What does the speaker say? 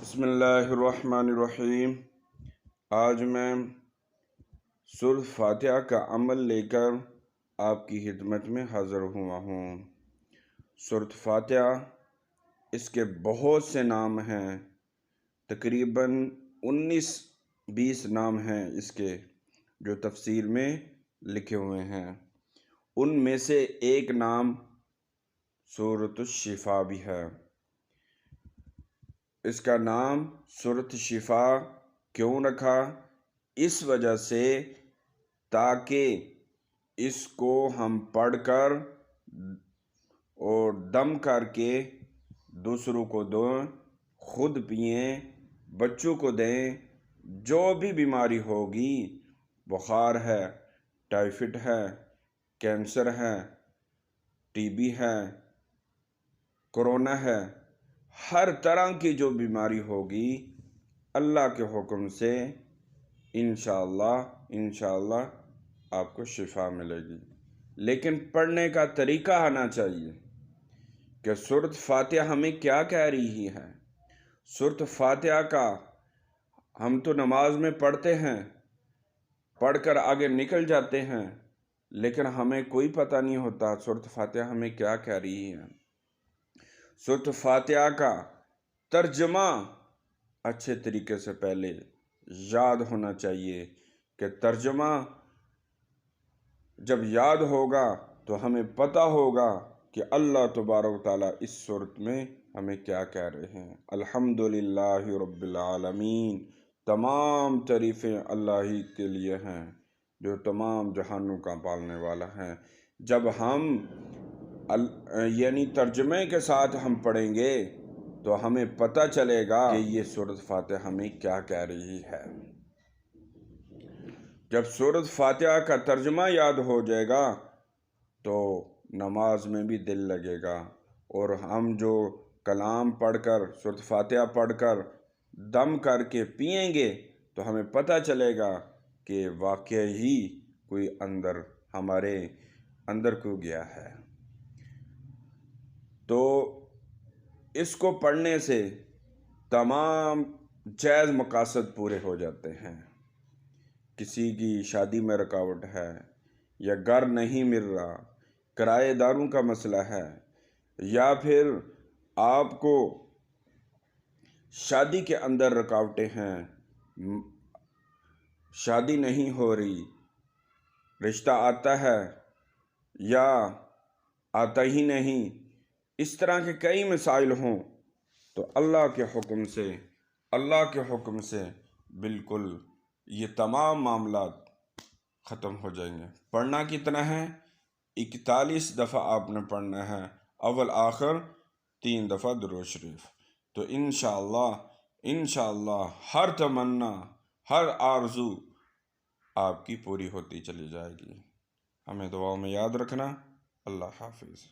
بسم اللہ الرحمن الرحیم۔ آج میں سورۃ فاتحہ کا عمل لے کر آپ کی خدمت میں حاضر ہوا ہوں۔ سورۃ فاتحہ، اس کے بہت سے نام ہیں، تقریباً 19-20 نام ہیں اس کے، جو تفسیر میں لکھے ہوئے ہیں۔ ان میں سے ایک نام سورۃ الشفا بھی ہے۔ اس کا نام سورۃ شفا کیوں رکھا؟ اس وجہ سے تاکہ اس کو ہم پڑھ کر اور دم کر کے دوسروں کو دیں، خود پئیں، بچوں کو دیں۔ جو بھی بیماری ہوگی، بخار ہے، ٹائیفائڈ ہے، کینسر ہے، ٹی بی ہے، کورونا ہے، ہر طرح کی جو بیماری ہوگی، اللہ کے حکم سے انشاءاللہ آپ کو شفا ملے گی۔ لیکن پڑھنے کا طریقہ آنا چاہیے کہ سورۃ فاتحہ ہمیں کیا کہہ رہی ہے۔ سورۃ فاتحہ کا ہم تو نماز میں پڑھتے ہیں، پڑھ کر آگے نکل جاتے ہیں، لیکن ہمیں کوئی پتہ نہیں ہوتا سورۃ فاتحہ ہمیں کیا کہہ رہی ہے۔ سورۃ فاتحہ کا ترجمہ اچھے طریقے سے پہلے یاد ہونا چاہیے کہ ترجمہ جب یاد ہوگا تو ہمیں پتہ ہوگا کہ اللہ تبارک و تعالیٰ اس سورت میں ہمیں کیا کہہ رہے ہیں۔ الحمدللہ رب العالمین، تمام تعریفیں اللہ ہی کے لیے ہیں جو تمام جہانوں کا پالنے والا ہے۔ جب ہم ترجمے کے ساتھ ہم پڑھیں گے تو ہمیں پتہ چلے گا کہ یہ سورۃ فاتحہ ہمیں کیا کہہ رہی ہے۔ جب سورۃ فاتحہ کا ترجمہ یاد ہو جائے گا تو نماز میں بھی دل لگے گا، اور ہم جو کلام پڑھ کر، سورۃ فاتحہ پڑھ کر دم کر کے پئیں گے تو ہمیں پتہ چلے گا کہ واقعی کوئی ہمارے اندر کو گیا ہے۔ تو اس کو پڑھنے سے تمام جائز مقاصد پورے ہو جاتے ہیں۔ کسی کی شادی میں رکاوٹ ہے، یا گھر نہیں مل رہا، کرایہ داروں کا مسئلہ ہے، یا پھر آپ کو شادی کے اندر رکاوٹیں ہیں، شادی نہیں ہو رہی، رشتہ آتا ہے یا آتا ہی نہیں، اس طرح کے کئی مسائل ہوں، تو اللہ کے حکم سے بالکل یہ تمام معاملات ختم ہو جائیں گے۔ پڑھنا کتنا ہے؟ 41 دفعہ آپ نے پڑھنا ہے، اول آخر 3 دفعہ درود شریف۔ تو انشاءاللہ ہر تمنا، ہر آرزو آپ کی پوری ہوتی چلی جائے گی۔ ہمیں دعاؤں میں یاد رکھنا۔ اللہ حافظ۔